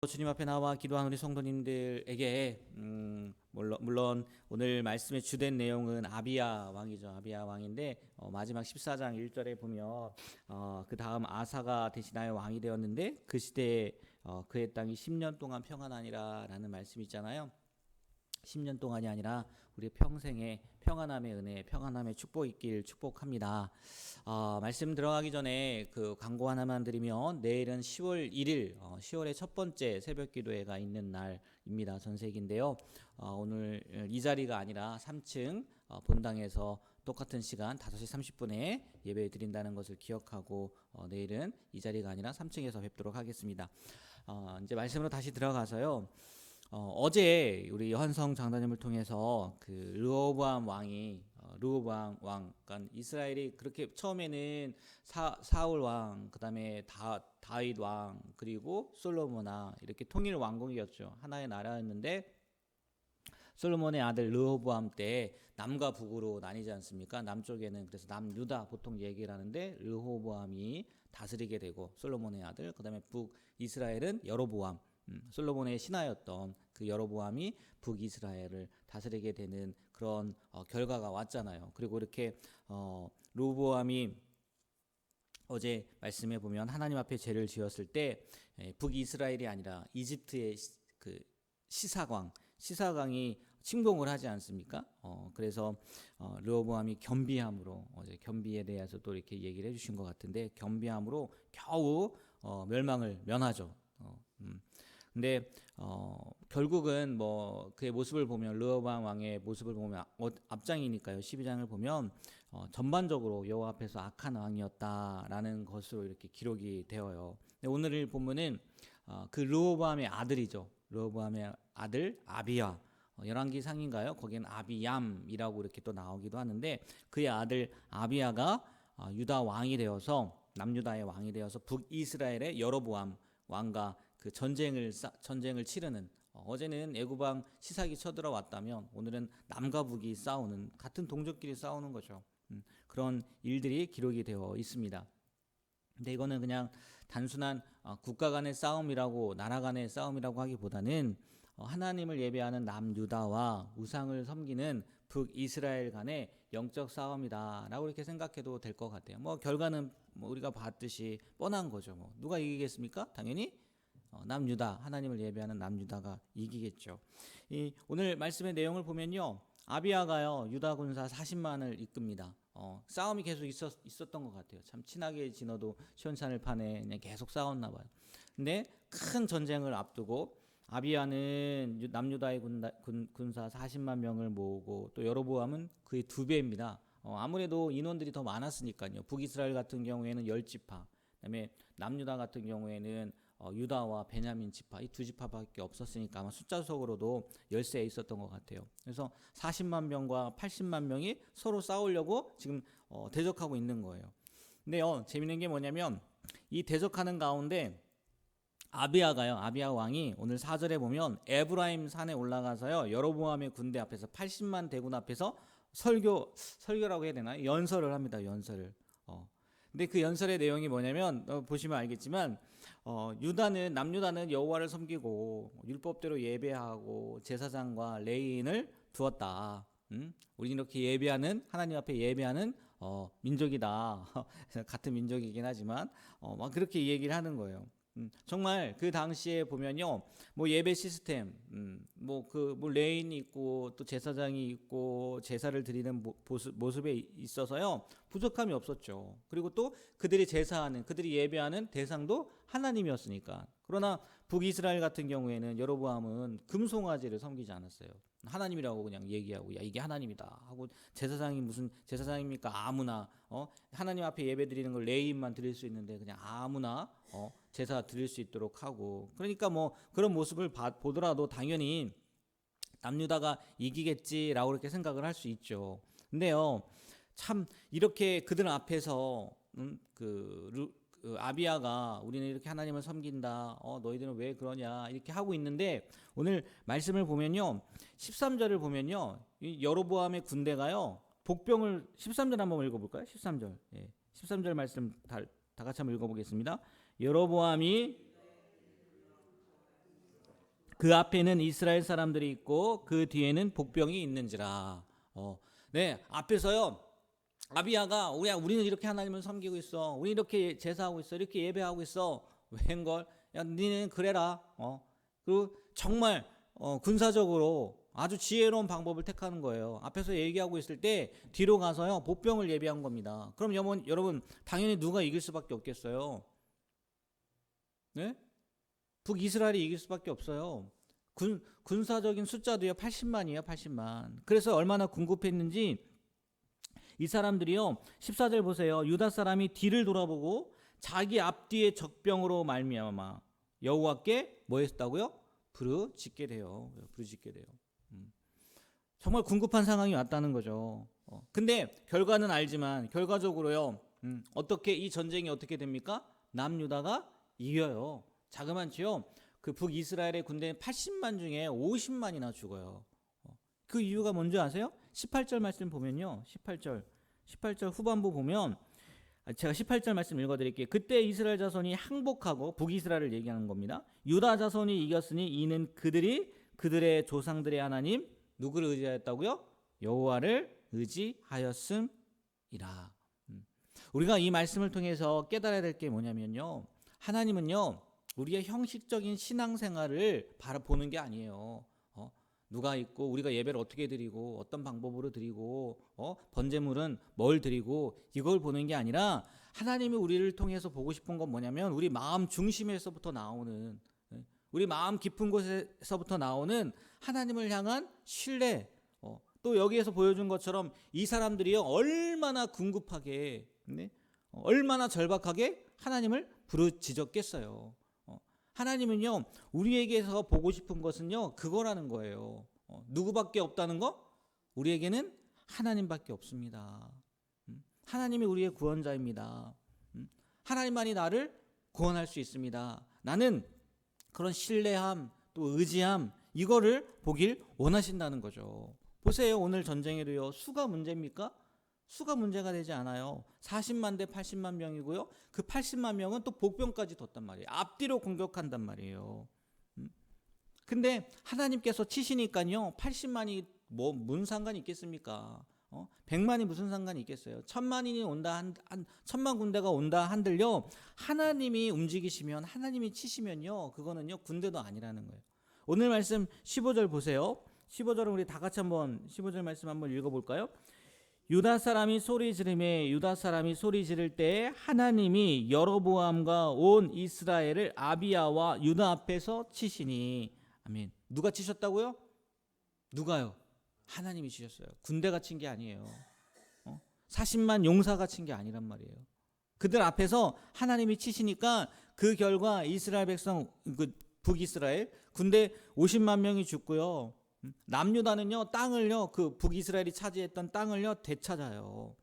주님 앞에 나와 기도한 우리 성도님들에게 물론 오늘 말씀의 주된 내용은 아비야 왕이죠. 아비야 왕인데 마지막 14장 1절에 보면 그 다음 아사가 대신하여 왕이 되었는데 그 시대에 그의 땅이 10년 동안 평안하니라 라는 말씀이 있잖아요. 10년 동안이 아니라 우리 평생에 평안함의 은혜, 평안함의 축복 있길 축복합니다. 말씀 들어가기 전에 그 광고 하나만 드리면 내일은 10월 1일, 10월의 첫 번째 새벽 기도회가 있는 날입니다. 전세기인데요. 오늘 이 자리가 아니라 3층 본당에서 똑같은 시간 5시 30분에 예배 드린다는 것을 기억하고 내일은 이 자리가 아니라 3층에서 뵙도록 하겠습니다. 이제 말씀으로 다시 들어가서요. 어제 우리 현성 장로님을 통해서 그 르호보암 왕이 르호보암 왕, 그러니까 이스라엘이 그렇게 처음에는 사울 왕, 그다음에 다윗 왕, 그리고 솔로몬 왕 이렇게 통일 왕국이었죠. 하나의 나라였는데 솔로몬의 아들 르호보암 때 남과 북으로 나뉘지 않습니까? 남쪽에는 그래서 남유다 보통 얘기를 하는데 르호보암이 다스리게 되고 솔로몬의 아들, 그다음에 북이스라엘은 여로보암, 솔로몬의 신하였던 그 여로보암이 북이스라엘을 다스리게 되는 그런 결과가 왔잖아요. 그리고 이렇게 르호보암이 어제 말씀해 보면 하나님 앞에 죄를 지었을 때 북이스라엘이 아니라 이집트의 그 시사광이 침공을 하지 않습니까? 그래서 르호보암이 겸비함으로 어제 겸비에 대해서 또 이렇게 얘기를 해주신 것 같은데 겸비함으로 겨우 멸망을 면하죠. 근데 결국은 뭐 그의 모습을 보면 르호보암 왕의 모습을 보면 앞장이니까요. 12장을 보면 전반적으로 여호와 앞에서 악한 왕이었다라는 것으로 이렇게 기록이 되어요. 근데 오늘 본문은 그 르호보암의 아들이죠. 르호보암의 아들 아비야. 열왕기 상인가요? 거기는 아비얌이라고 이렇게 또 나오기도 하는데 그의 아들 아비야가 유다 왕이 되어서 남유다의 왕이 되어서 북이스라엘의 여로보암 왕과 그 전쟁을 치르는 어제는 애굽왕 시삭이 쳐들어왔다면 오늘은 남과 북이 싸우는 같은 동족끼리 싸우는 거죠. 그런 일들이 기록이 되어 있습니다. 근데 이거는 그냥 단순한 국가 간의 싸움이라고 나라 간의 싸움이라고 하기보다는 하나님을 예배하는 남유다와 우상을 섬기는 북이스라엘 간의 영적 싸움이다라고 이렇게 생각해도 될 것 같아요. 뭐 결과는 뭐 우리가 봤듯이 뻔한 거죠. 뭐 누가 이기겠습니까? 당연히 남유다, 하나님을 예배하는 남유다가 이기겠죠. 오늘 말씀의 내용을 보면요, 아비야가요 유다 군사 40만을 이끕니다. 싸움이 계속 있었던 것 같아요. 참 친하게 지내도 시원찮을 판에 그냥 계속 싸웠나 봐요. 근데 큰 전쟁을 앞두고 아비야는 남유다의 군사 40만 명을 모으고 또 여로보암은 그의 2배입니다. 아무래도 인원들이 더 많았으니까요. 북이스라엘 같은 경우에는 10지파, 그다음에 남유다 같은 경우에는 유다와 베냐민 지파 이 2지파밖에 없었으니까 아마 숫자적으로도 열세에 있었던 것 같아요. 그래서 40만 명과 80만 명이 서로 싸우려고 지금 대적하고 있는 거예요. 근데 재밌는 게 뭐냐면 이 대적하는 가운데 아비야 왕이 오늘 4절에 보면 에브라임 산에 올라가서요 여로보암의 군대 앞에서 80만 대군 앞에서 설교라고 해야 되나 연설을 합니다. 연설을. 근데 그 연설의 내용이 뭐냐면 보시면 알겠지만 남유다는 여호와를 섬기고 율법대로 예배하고 제사장과 레위인을 두었다. 우리는 이렇게 예배하는 하나님 앞에 예배하는 민족이다. 같은 민족이긴 하지만 막 그렇게 얘기를 하는 거예요. 정말 그 당시에 보면요, 뭐 예배 시스템, 뭐 레인이 있고 또 제사장이 있고 제사를 드리는 모습에 있어서요 부족함이 없었죠. 그리고 또 그들이 예배하는 대상도 하나님이었으니까. 그러나 북이스라엘 같은 경우에는 여로보암은 금송아지를 섬기지 않았어요. 하나님이라고 그냥 얘기하고 야 이게 하나님이다 하고 제사장이 무슨 제사장입니까? 아무나 하나님 앞에 예배 드리는 걸 레위인만 드릴 수 있는데 그냥 아무나 제사 드릴 수 있도록 하고 그러니까 뭐 그런 모습을 보더라도 당연히 남유다가 이기겠지라고 이렇게 생각을 할 수 있죠. 근데요 참 이렇게 그들 앞에서 아비야가 우리는 이렇게 하나님을 섬긴다. 너희들은 왜 그러냐 이렇게 하고 있는데 오늘 말씀을 보면요 13절을 보면요 이 여로보암의 군대가요 복병을 13절 한번 읽어볼까요? 13절 13절 말씀 다 같이 한번 읽어보겠습니다. 여로보암이 그 앞에는 이스라엘 사람들이 있고 그 뒤에는 복병이 있는지라. 네, 앞에서요. 아비야가 우리는 이렇게 하나님을 섬기고 있어. 우리 이렇게 제사하고 있어. 이렇게 예배하고 있어. 웬걸? 야, 니는 그래라. 그리고 정말 군사적으로 아주 지혜로운 방법을 택하는 거예요. 앞에서 얘기하고 있을 때 뒤로 가서요. 복병을 예비한 겁니다. 그럼 여러분 당연히 누가 이길 수밖에 없겠어요? 네? 북이스라엘이 이길 수밖에 없어요. 군사적인 숫자도요 80만이에요. 80만. 그래서 얼마나 궁급했는지 이 사람들이요 14절 보세요. 유다 사람이 뒤를 돌아보고 자기 앞뒤의 적병으로 말미암아 여호와께 뭐 했다고요? 부르짖게 돼요. 부르짖게 돼요. 정말 궁급한 상황이 왔다는 거죠. 근데 결과는 알지만 결과적으로요 어떻게 이 전쟁이 어떻게 됩니까? 남유다가 이겨요. 자그만치요 그 북이스라엘의 군대 80만 중에 50만이나 죽어요. 그 이유가 뭔지 아세요? 18절 말씀 보면요. 18절 후반부 보면 제가 18절 말씀 읽어드릴게요. 그때 이스라엘 자손이 항복하고 북이스라엘을 얘기하는 겁니다. 유다 자손이 이겼으니 이는 그들의 조상들의 하나님 누구를 의지하였다고요? 여호와를 의지하였음이라. 우리가 이 말씀을 통해서 깨달아야 될 게 뭐냐면요. 하나님은요. 우리의 형식적인 신앙생활을 바라보는 게 아니에요. 누가 있고 우리가 예배를 어떻게 드리고 어떤 방법으로 드리고 번제물은 뭘 드리고 이걸 보는 게 아니라 하나님이 우리를 통해서 보고 싶은 건 뭐냐면 우리 마음 중심에서부터 나오는 우리 마음 깊은 곳에서부터 나오는 하나님을 향한 신뢰. 또 여기에서 보여준 것처럼 이 사람들이요 얼마나 궁급하게 얼마나 절박하게 하나님을 부르짖었겠어요. 하나님은요 우리에게서 보고 싶은 것은요 그거라는 거예요. 누구밖에 없다는 거? 우리에게는 하나님밖에 없습니다. 하나님이 우리의 구원자입니다. 하나님만이 나를 구원할 수 있습니다. 나는 그런 신뢰함 또 의지함 이거를 보길 원하신다는 거죠. 보세요. 오늘 전쟁에도요 수가 문제입니까? 수가 문제가 되지 않아요. 40만 대 80만 명이고요. 그 80만 명은 또 복병까지 뒀단 말이에요. 앞뒤로 공격한단 말이에요. 근데 하나님께서 치시니까요. 80만이 뭐 무슨 상관이 있겠습니까? 100만이 무슨 상관이 있겠어요? 1000만이 온다 1000만 군대가 온다 한들요. 하나님이 움직이시면 하나님이 치시면요. 그거는요. 군대도 아니라는 거예요. 오늘 말씀 15절 보세요. 15절은 우리 다 같이 한번 15절 말씀 한번 읽어볼까요? 유다 사람이 소리 지를 때 하나님이 여로보암과 온 이스라엘을 아비야와 유다 앞에서 치시니. 아멘. 누가 치셨다고요? 누가요? 하나님이 치셨어요. 군대가 친 게 아니에요. 40만 용사가 친 게 아니란 말이에요. 그들 앞에서 하나님이 치시니까 그 결과 이스라엘 백성 북이스라엘 군대 50만 명이 죽고요. 남유다는요 땅을요 그 북이스라엘이 차지했던 땅을요 되찾아요.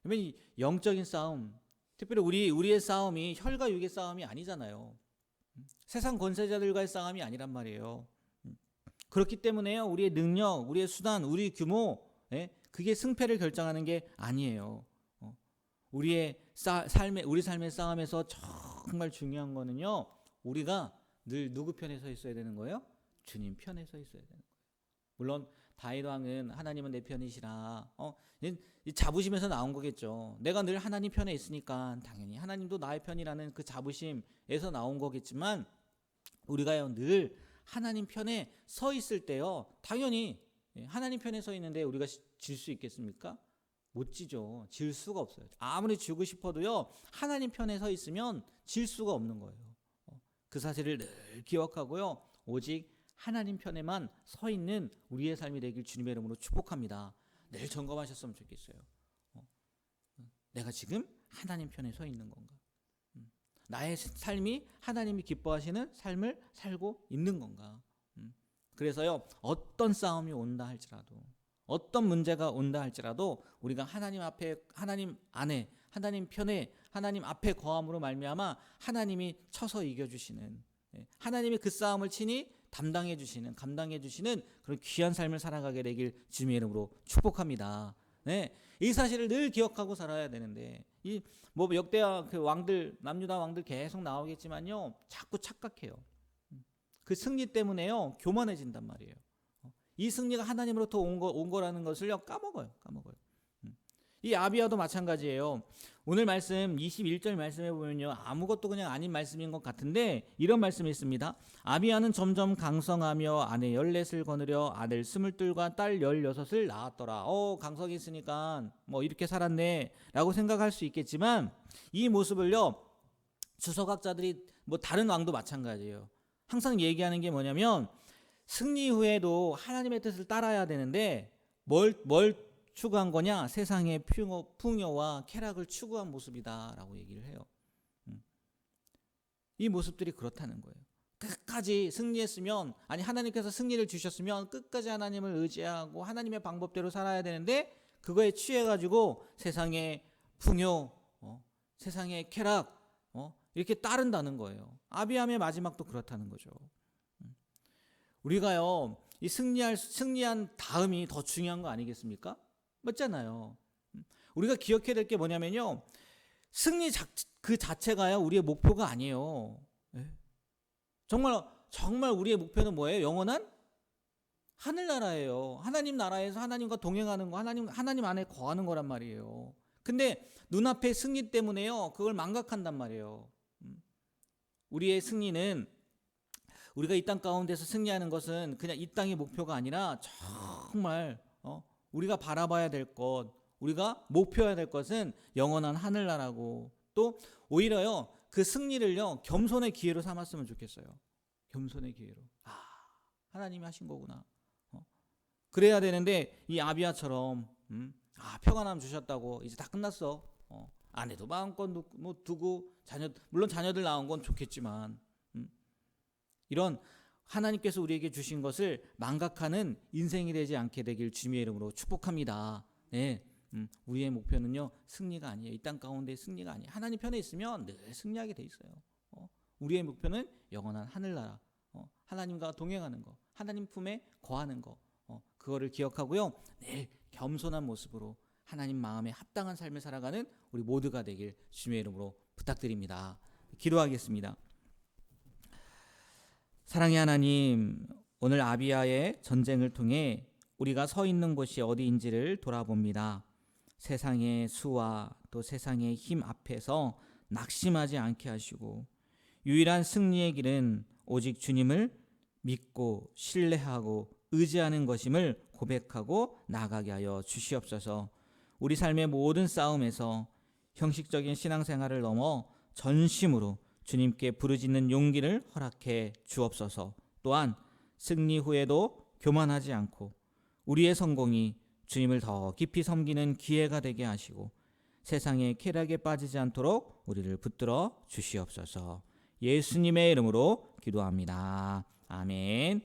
그러면 영적인 싸움, 특별히 우리의 싸움이 혈과 육의 싸움이 아니잖아요. 세상 권세자들과의 싸움이 아니란 말이에요. 그렇기 때문에요 우리의 능력, 우리의 수단, 우리 규모, 그게 승패를 결정하는 게 아니에요. 우리 삶의 싸움에서 정말 중요한 거는요 우리가 늘 누구 편에 서 있어야 되는 거예요? 주님 편에 서 있어야 되는 거예요. 물론 다윗 왕은 하나님은 내 편이시라 이 자부심에서 나온 거겠죠. 내가 늘 하나님 편에 있으니까 당연히 하나님도 나의 편이라는 그 자부심에서 나온 거겠지만 우리가요 늘 하나님 편에 서 있을 때요 당연히 하나님 편에 서 있는데 우리가 질 수 있겠습니까? 못 지죠. 질 수가 없어요. 아무리 지고 싶어도요 하나님 편에 서 있으면 질 수가 없는 거예요. 그 사실을 늘 기억하고요 오직 하나님 편에만 서 있는 우리의 삶이 되길 주님의 이름으로 축복합니다. 늘 점검하셨으면 좋겠어요. 내가 지금 하나님 편에 서 있는 건가? 나의 삶이 하나님이 기뻐하시는 삶을 살고 있는 건가? 그래서요 어떤 싸움이 온다 할지라도 어떤 문제가 온다 할지라도 우리가 하나님 앞에 하나님 안에 하나님 편에 하나님 앞에 거함으로 말미암아 하나님이 쳐서 이겨주시는 하나님이 그 싸움을 친히 감당해 주시는 그런 귀한 삶을 살아가게 되길 주님의 이름으로 축복합니다. 이 사실을 늘 기억하고 살아야 되는데 이 뭐 역대하 그 왕들 남유다 왕들 계속 나오겠지만요 자꾸 착각해요. 그 승리 때문에요 교만해진단 말이에요. 이 승리가 하나님으로부터 온 거라는 것을요 까먹어요. 이 아비야도 마찬가지예요. 오늘 말씀 21절 말씀해 보면요 아무것도 그냥 아닌 말씀인 것 같은데 이런 말씀이 있습니다. 아비야는 점점 강성하며 아내 14을 거느려 아들 22과 딸 16을 낳았더라. 강성이 있으니까 뭐 이렇게 살았네 라고 생각할 수 있겠지만 이 모습을요 주석학자들이 뭐 다른 왕도 마찬가지예요. 항상 얘기하는 게 뭐냐면 승리 후에도 하나님의 뜻을 따라야 되는데 뭘 추구한 거냐? 세상의 풍요와 쾌락을 추구한 모습이다라고 얘기를 해요. 이 모습들이 그렇다는 거예요. 끝까지 승리했으면 아니 하나님께서 승리를 주셨으면 끝까지 하나님을 의지하고 하나님의 방법대로 살아야 되는데 그거에 취해가지고 세상의 풍요, 세상의 쾌락 이렇게 따른다는 거예요. 아비함의 마지막도 그렇다는 거죠. 우리가요 이 승리한 다음이 더 중요한 거 아니겠습니까? 맞잖아요. 우리가 기억해야 될 게 뭐냐면요 승리 그 자체가요 우리의 목표가 아니에요. 정말 우리의 목표는 뭐예요? 영원한 하늘나라예요. 하나님 나라에서 하나님과 동행하는 거, 하나님 안에 거하는 거란 말이에요. 근데 눈앞의 승리 때문에요 그걸 망각한단 말이에요. 우리의 승리는 우리가 이 땅 가운데서 승리하는 것은 그냥 이 땅의 목표가 아니라 정말 우리가 바라봐야 될 것, 우리가 목표해야 될 것은 영원한 하늘나라고 또 오히려요 그 승리를요 겸손의 기회로 삼았으면 좋겠어요. 겸손의 기회로. 하나님이 하신 거구나. 그래야 되는데 이 아비야처럼 평안함 주셨다고 이제 다 끝났어. 아내도 마음껏 두고 물론 자녀들 낳은 건 좋겠지만 이런 하나님께서 우리에게 주신 것을 망각하는 인생이 되지 않게 되길 주님의 이름으로 축복합니다. 네, 우리의 목표는요 승리가 아니에요. 이 땅 가운데 승리가 아니에요. 하나님 편에 있으면 늘 승리하게 돼 있어요. 우리의 목표는 영원한 하늘나라, 하나님과 동행하는 거, 하나님 품에 거하는 거, 그거를 기억하고요 늘 겸손한 모습으로 하나님 마음에 합당한 삶을 살아가는 우리 모두가 되길 주님의 이름으로 부탁드립니다. 기도하겠습니다. 사랑의 하나님, 오늘 아비야의 전쟁을 통해 우리가 서 있는 곳이 어디인지를 돌아봅니다. 세상의 수와 또 세상의 힘 앞에서 낙심하지 않게 하시고 유일한 승리의 길은 오직 주님을 믿고 신뢰하고 의지하는 것임을 고백하고 나아가게 하여 주시옵소서. 우리 삶의 모든 싸움에서 형식적인 신앙생활을 넘어 전심으로 주님께 부르짖는 용기를 허락해 주옵소서. 또한 승리 후에도 교만하지 않고 우리의 성공이 주님을 더 깊이 섬기는 기회가 되게 하시고 세상의 쾌락에 빠지지 않도록 우리를 붙들어 주시옵소서. 예수님의 이름으로 기도합니다. 아멘.